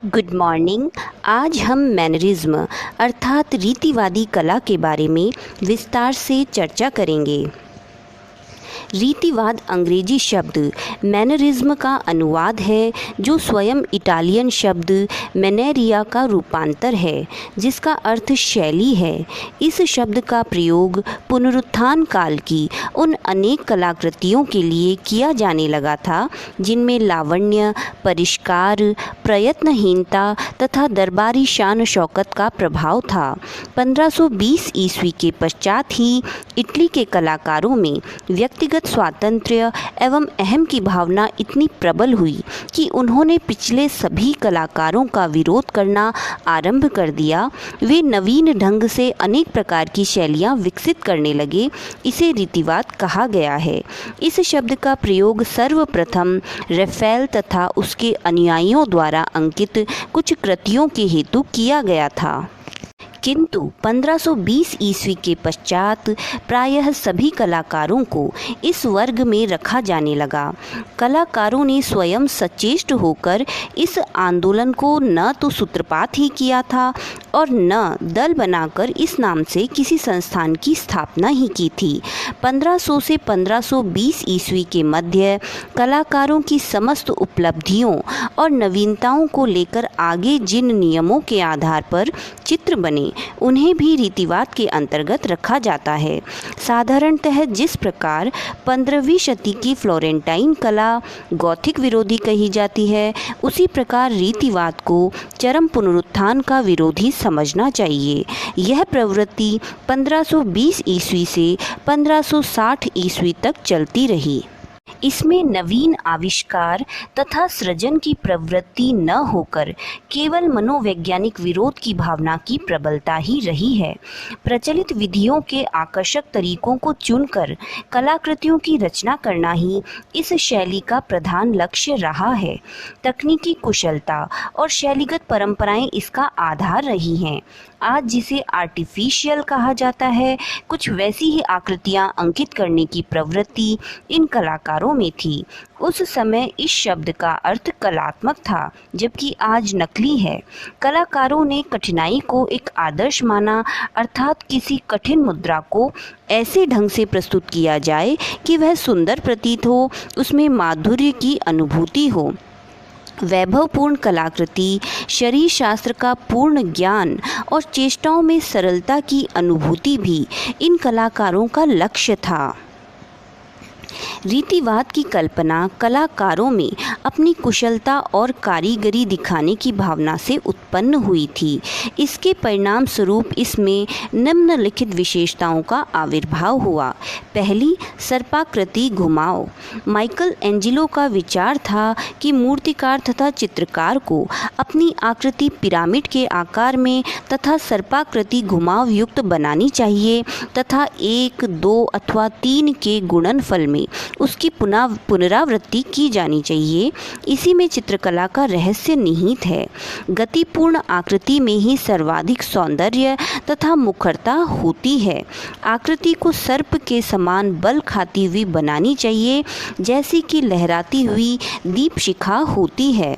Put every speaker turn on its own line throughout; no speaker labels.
Good morning. आज हम mannerism अर्थात रीतिवादी कला के बारे में विस्तार से चर्चा करेंगे। रीतिवाद अंग्रेजी शब्द मैनरिज्म का अनुवाद है, जो स्वयं इटालियन शब्द मैनेरिया का रूपांतर है, जिसका अर्थ शैली है। इस शब्द का प्रयोग पुनरुत्थान काल की उन अनेक कलाकृतियों के लिए किया जाने लगा था जिनमें लावण्य, परिष्कार, प्रयत्नहीनता तथा दरबारी शान शौकत का प्रभाव था। 1520 ईस्वी के पश्चात ही इटली के कलाकारों में व्यक्तिगत स्वातंत्र्य एवं अहम की भावना इतनी प्रबल हुई कि उन्होंने पिछले सभी कलाकारों का विरोध करना आरंभ कर दिया। वे नवीन ढंग से अनेक प्रकार की शैलियाँ विकसित करने लगे। इसे रीतिवाद कहा गया है। इस शब्द का प्रयोग सर्वप्रथम रफेल तथा उसके अनुयायियों द्वारा अंकित कुछ कृतियों के हेतु किया गया था, किंतु 1520 ईस्वी के पश्चात प्रायः सभी कलाकारों को इस वर्ग में रखा जाने लगा। कलाकारों ने स्वयं सचेष्ट होकर इस आंदोलन को न तो सूत्रपात ही किया था और न दल बनाकर इस नाम से किसी संस्थान की स्थापना ही की थी। 1500 से 1520 ईस्वी के मध्य कलाकारों की समस्त उपलब्धियों और नवीनताओं को लेकर आगे जिन नियमों के आधार पर चित्र बने उन्हें भी रीतिवाद के अंतर्गत रखा जाता है। साधारणतः जिस प्रकार 15वीं शती की फ्लोरेंटाइन कला गॉथिक विरोधी कही जाती है, उसी प्रकार रीतिवाद को चरम पुनरुत्थान का विरोधी समझना चाहिए। यह प्रवृत्ति 1520 ईस्वी से 1560 ईस्वी तक चलती रही। इसमें नवीन आविष्कार तथा सृजन की प्रवृत्ति न होकर केवल मनोवैज्ञानिक विरोध की भावना की प्रबलता ही रही है। प्रचलित विधियों के आकर्षक तरीकों को चुनकर कलाकृतियों की रचना करना ही इस शैली का प्रधान लक्ष्य रहा है। तकनीकी कुशलता और शैलीगत परंपराएं इसका आधार रही हैं। आज जिसे आर्टिफिशियल कहा जाता है, कुछ वैसी ही आकृतियां अंकित करने की प्रवृत्ति इन कलाकारों में थी। उस समय इस शब्द का अर्थ कलात्मक था, जबकि आज नकली है। कलाकारों ने कठिनाई को एक आदर्श माना, अर्थात किसी कठिन मुद्रा को ऐसे ढंग से प्रस्तुत किया जाए कि वह सुंदर प्रतीत हो, उसमें माधुर्य की अनुभूति हो। वैभवपूर्ण कलाकृति, शरीर शास्त्र का पूर्ण ज्ञान और चेष्टाओं में सरलता की अनुभूति भी इन कलाकारों का लक्ष्य था। रीतिवाद की कल्पना कलाकारों में अपनी कुशलता और कारीगरी दिखाने की भावना से उत्पन्न हुई थी। इसके परिणाम स्वरूप इसमें निम्नलिखित विशेषताओं का आविर्भाव हुआ। पहली, सर्पाकृति घुमाव। माइकल एंजिलो का विचार था कि मूर्तिकार तथा चित्रकार को अपनी आकृति पिरामिड के आकार में तथा सर्पाकृति घुमाव युक्त बनानी चाहिए तथा 1, 2 अथवा 3 के गुणनफल में उसकी पुनरावृत्ति की जानी चाहिए। इसी में चित्रकला का रहस्य निहित है। गतिपूर्ण आकृति में ही सर्वाधिक सौंदर्य तथा मुखरता होती है। आकृति को सर्प के समान बल खाती हुई बनानी चाहिए, जैसी कि लहराती हुई दीपशिखा होती है।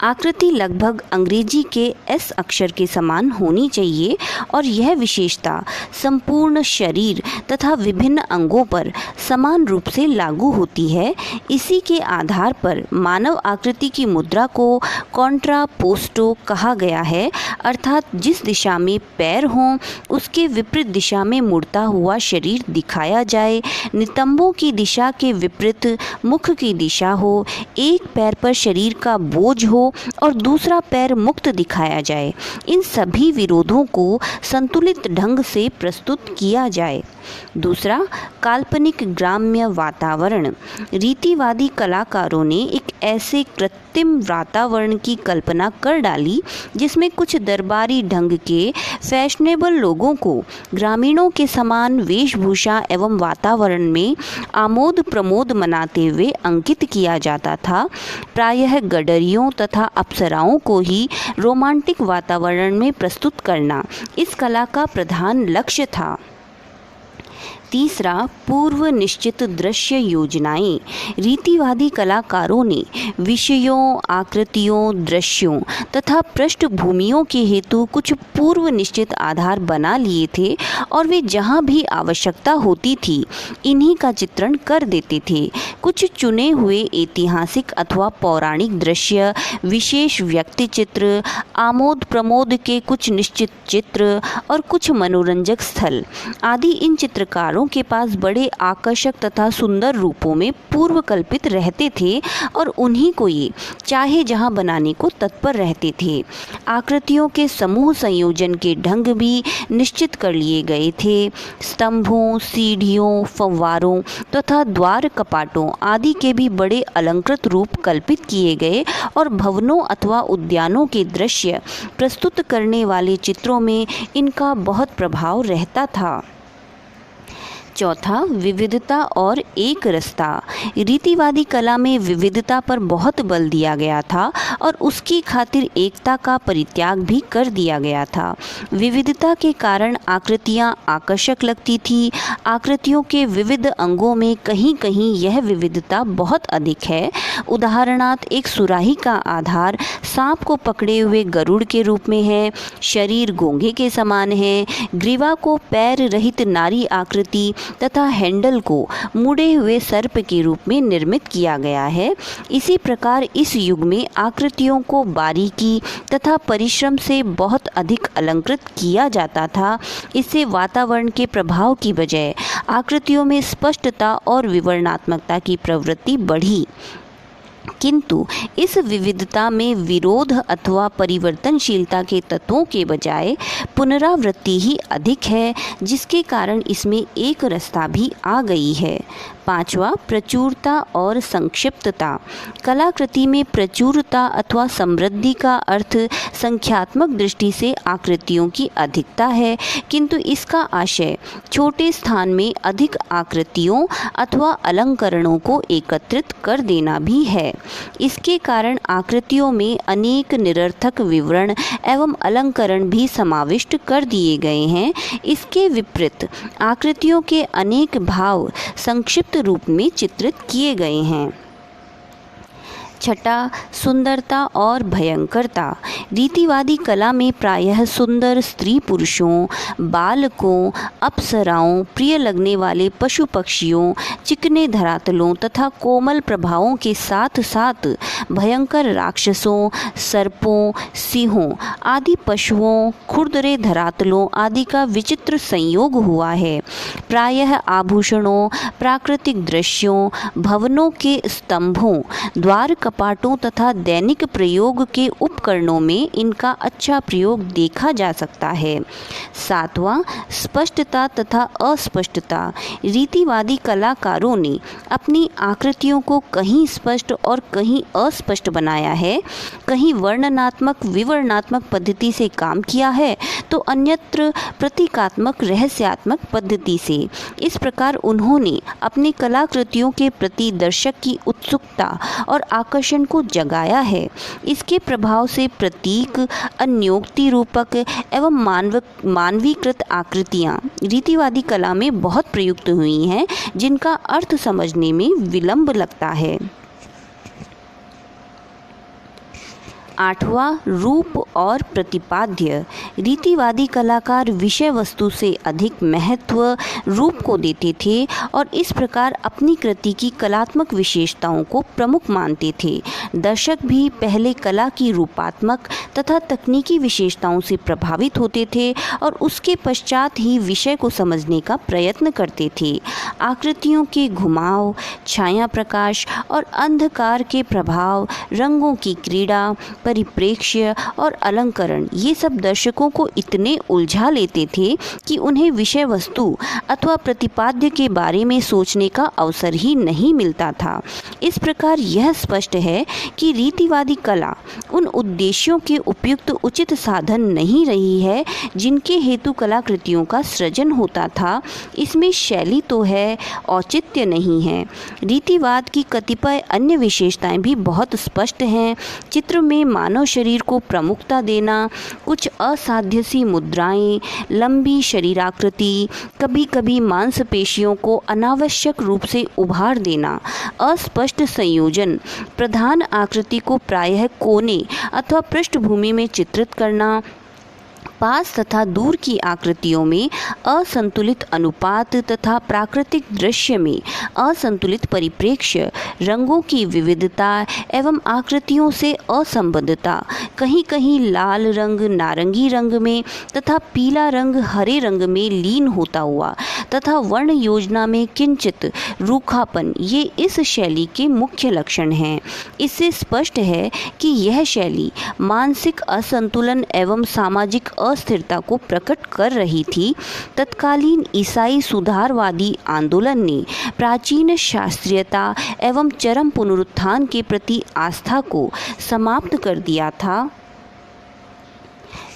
आकृति लगभग अंग्रेजी के एस अक्षर के समान होनी चाहिए और यह विशेषता संपूर्ण शरीर तथा विभिन्न अंगों पर समान रूप से लागू होती है। इसी के आधार पर मानव आकृति की मुद्रा को कॉन्ट्रापोस्टो कहा गया है, अर्थात जिस दिशा में पैर हों उसके विपरीत दिशा में मुड़ता हुआ शरीर दिखाया जाए। नितंबों की दिशा के विपरीत मुख की दिशा हो, एक पैर पर शरीर का बोझ हो और दूसरा पैर मुक्त दिखाया जाए। इन सभी विरोधों को संतुलित ढंग से प्रस्तुत किया जाए। दूसरा, काल्पनिक ग्राम्य वातावरण। रीतिवादी कलाकारों ने एक ऐसे कृत्रिम वातावरण की कल्पना कर डाली जिसमें कुछ दरबारी ढंग के फैशनेबल लोगों को ग्रामीणों के समान वेशभूषा एवं वातावरण में आमोद प्रमोद मनाते हुए अंकित किया जाता था। प्रायः गडरियों तथा अप्सराओं को ही रोमांटिक वातावरण में प्रस्तुत करना इस कला का प्रधान लक्ष्य था। तीसरा, पूर्व निश्चित दृश्य योजनाएं। रीतिवादी कलाकारों ने विषयों, आकृतियों, दृश्यों तथा पृष्ठभूमियों के हेतु कुछ पूर्व निश्चित आधार बना लिए थे और वे जहां भी आवश्यकता होती थी इन्हीं का चित्रण कर देते थे। कुछ चुने हुए ऐतिहासिक अथवा पौराणिक दृश्य, विशेष व्यक्ति चित्र, आमोद प्रमोद के कुछ निश्चित चित्र और कुछ मनोरंजक स्थल आदि इन चित्रकारों के पास बड़े आकर्षक तथा सुंदर रूपों में पूर्व कल्पित रहते थे और उन्हीं को ये चाहे जहां बनाने को तत्पर रहते थे। आकृतियों के समूह संयोजन के ढंग भी निश्चित कर लिए गए थे। स्तंभों, सीढ़ियों, फव्वारों तथा द्वार कपाटों आदि के भी बड़े अलंकृत रूप कल्पित किए गए और भवनों अथवा उद्यानों के दृश्य प्रस्तुत करने वाले चित्रों में इनका बहुत प्रभाव रहता था। चौथा, विविधता और एक रसता। रीतिवादी कला में विविधता पर बहुत बल दिया गया था और उसकी खातिर एकता का परित्याग भी कर दिया गया था। विविधता के कारण आकृतियाँ आकर्षक लगती थी। आकृतियों के विविध अंगों में कहीं कहीं यह विविधता बहुत अधिक है। उदाहरणार्थ, एक सुराही का आधार सांप को पकड़े हुए गरुड़ के रूप में है, शरीर गोंगे के समान है, ग्रीवा को पैर रहित नारी आकृति तथा हैंडल को मुड़े हुए सर्प के रूप में निर्मित किया गया है। इसी प्रकार इस युग में आकृतियों को बारीकी तथा परिश्रम से बहुत अधिक अलंकृत किया जाता था। इससे वातावरण के प्रभाव की बजाय आकृतियों में स्पष्टता और विवरणात्मकता की प्रवृत्ति बढ़ी। किंतु इस विविधता में विरोध अथवा परिवर्तनशीलता के तत्वों के बजाय पुनरावृत्ति ही अधिक है, जिसके कारण इसमें एक रसता भी आ गई है। पांचवा, प्रचुरता और संक्षिप्तता। कलाकृति में प्रचुरता अथवा समृद्धि का अर्थ संख्यात्मक दृष्टि से आकृतियों की अधिकता है, किंतु इसका आशय छोटे स्थान में अधिक आकृतियों अथवा अलंकरणों को एकत्रित कर देना भी है। इसके कारण आकृतियों में अनेक निरर्थक विवरण एवं अलंकरण भी समाविष्ट कर दिए गए हैं। इसके विपरीत आकृतियों के अनेक भाव संक्षिप्त रूप में चित्रित किए गए हैं। छठा, सुंदरता और भयंकरता। रीतिवादी कला में प्रायः सुंदर स्त्री पुरुषों, बालकों, अप्सराओं, प्रिय लगने वाले पशु पक्षियों, चिकने धरातलों तथा कोमल प्रभावों के साथ साथ भयंकर राक्षसों, सर्पों, सिंहों आदि पशुओं, खुरदरे धरातलों आदि का विचित्र संयोग हुआ है। प्रायः आभूषणों, प्राकृतिक दृश्यों, भवनों के स्तंभों, द्वार कपाटों तथा दैनिक प्रयोग के उपकरणों में इनका अच्छा प्रयोग देखा जा सकता है। सातवां, स्पष्टता तथा अस्पष्टता। रीतिवादी कलाकारों ने अपनी आकृतियों को कहीं स्पष्ट और कहीं अस्पष्ट बनाया है। कहीं वर्णनात्मक विवरणात्मक पद्धति से काम किया है तो अन्यत्र प्रतीकात्मक रहस्यात्मक पद्धति से। इस प्रकार उन्होंने अपनी कलाकृतियों के प्रति दर्शक की उत्सुकता और आकर्षण को जगाया है। इसके प्रभाव से प्रतीक, अन्योक्ति रूपक एवं मानवीकृत आकृतियाँ रीतिवादी कला में बहुत प्रयुक्त हुई हैं, जिनका अर्थ समझने में विलंब लगता है। आठवां, रूप और प्रतिपाद्य। रीतिवादी कलाकार विषय वस्तु से अधिक महत्व रूप को देते थे और इस प्रकार अपनी कृति की कलात्मक विशेषताओं को प्रमुख मानते थे। दर्शक भी पहले कला की रूपात्मक तथा तकनीकी विशेषताओं से प्रभावित होते थे और उसके पश्चात ही विषय को समझने का प्रयत्न करते थे। आकृतियों के घुमाव, छाया प्रकाश और अंधकार के प्रभाव, रंगों की क्रीड़ा, परिप्रेक्ष्य और अलंकरण, ये सब दर्शकों को इतने उलझा लेते थे कि उन्हें विषय वस्तु अथवा प्रतिपाद्य के बारे में सोचने का अवसर ही नहीं मिलता था। इस प्रकार यह स्पष्ट है कि रीतिवादी कला उन उद्देश्यों के उपयुक्त उचित साधन नहीं रही है जिनके हेतु कलाकृतियों का सृजन होता था। इसमें शैली तो है, औचित्य नहीं है। रीतिवाद की कतिपय अन्य विशेषताएं भी बहुत स्पष्ट हैं। चित्र में मानव शरीर को प्रमुखता देना, कुछ असाध्य सी मुद्राएं, लंबी शरीराकृति, कभी कभी मांसपेशियों को अनावश्यक रूप से उभार देना, अस्पष्ट संयोजन, प्रधान आकृति को प्रायः कोने अथवा पृष्ठभूमि में चित्रित करना, पास तथा दूर की आकृतियों में असंतुलित अनुपात तथा प्राकृतिक दृश्य में असंतुलित परिप्रेक्ष्य, रंगों की विविधता एवं आकृतियों से असंबद्धता, कहीं कहीं लाल रंग नारंगी रंग में तथा पीला रंग हरे रंग में लीन होता हुआ तथा वर्ण योजना में किंचित रूखापन, ये इस शैली के मुख्य लक्षण हैं। इससे स्पष्ट है कि यह शैली मानसिक असंतुलन एवं सामाजिक अस्थिरता को प्रकट कर रही थी। तत्कालीन ईसाई सुधारवादी आंदोलन ने प्राचीन शास्त्रीयता एवं चरम पुनरुत्थान के प्रति आस्था को समाप्त कर दिया था।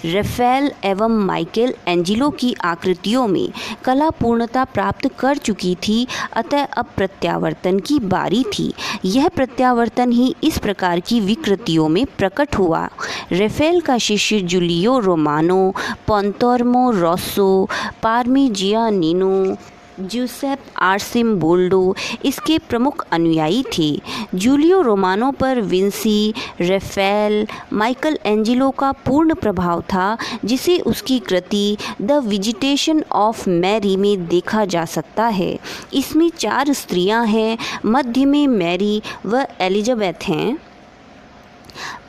रफेल एवं माइकल एंजिलो की आकृतियों में कला पूर्णता प्राप्त कर चुकी थी, अतः अब प्रत्यावर्तन की बारी थी। यह प्रत्यावर्तन ही इस प्रकार की विकृतियों में प्रकट हुआ। रफेल का शिष्य जूलियो रोमानो, पोंतोर्मो रोस्सो, पार्मिजियानिनो, ज्यूसेप आर्सिमबोल्डो इसके प्रमुख अनुयायी थे। जूलियो रोमानो पर विंसी, रफेल, माइकल एंजिलो का पूर्ण प्रभाव था, जिसे उसकी कृति द विजिटेशन ऑफ मैरी में देखा जा सकता है। इसमें 4 स्त्रियां हैं, मध्य में मैरी व एलिजाबेथ हैं।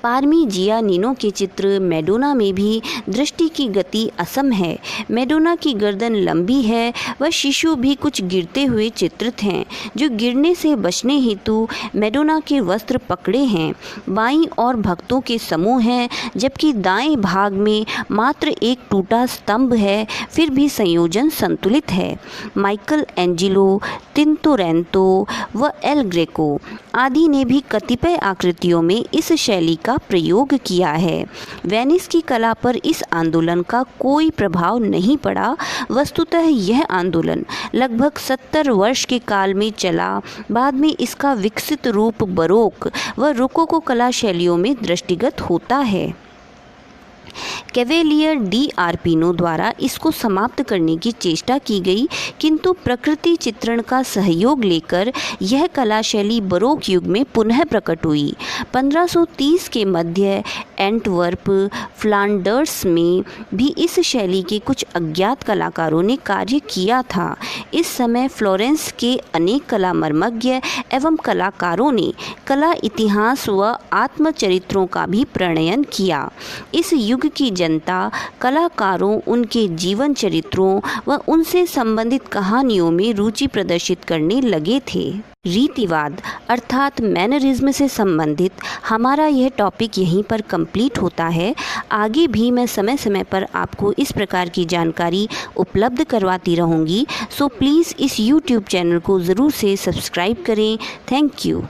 पार्मिजियानिनो के चित्र मैडोना में भी दृष्टि की गति असम है। मैडोना की गर्दन लंबी है व शिशु भी कुछ गिरते हुए चित्रित हैं, जो गिरने से बचने हेतु मैडोना के वस्त्र पकड़े हैं। बाईं ओर भक्तों के समूह हैं, जबकि दाएं भाग में मात्र एक टूटा स्तंभ है, फिर भी संयोजन संतुलित है। माइकल एंजिलो, तिंतोरेंतो व एल ग्रेको आदि ने भी कतिपय आकृतियों में इस शैली का प्रयोग किया है। वेनिस की कला पर इस आंदोलन का कोई प्रभाव नहीं पड़ा। वस्तुतः यह आंदोलन लगभग 70 वर्ष के काल में चला। बाद में इसका विकसित रूप बरोक व रोकोको कला शैलियों में दृष्टिगत होता है। कैवेलियर डी आर्पिनो द्वारा इसको समाप्त करने की चेष्टा की गई, किंतु प्रकृति चित्रण का सहयोग लेकर यह कला शैली बरोक युग में पुनः प्रकट हुई। 1530 के मध्य एंटवर्प, फ्लांडर्स में भी इस शैली के कुछ अज्ञात कलाकारों ने कार्य किया था। इस समय फ्लोरेंस के अनेक कला मर्मज्ञ एवं कलाकारों ने कला इतिहास व आत्मचरित्रों का भी प्रणयन किया। इस युग की जनता कलाकारों, उनके जीवन चरित्रों व उनसे संबंधित कहानियों में रुचि प्रदर्शित करने लगे थे। रीतिवाद अर्थात मैनरिज्म से संबंधित हमारा यह टॉपिक यहीं पर कंप्लीट होता है। आगे भी मैं समय समय पर आपको इस प्रकार की जानकारी उपलब्ध करवाती रहूँगी। सो प्लीज़ इस YouTube चैनल को ज़रूर से सब्सक्राइब करें। Thank you.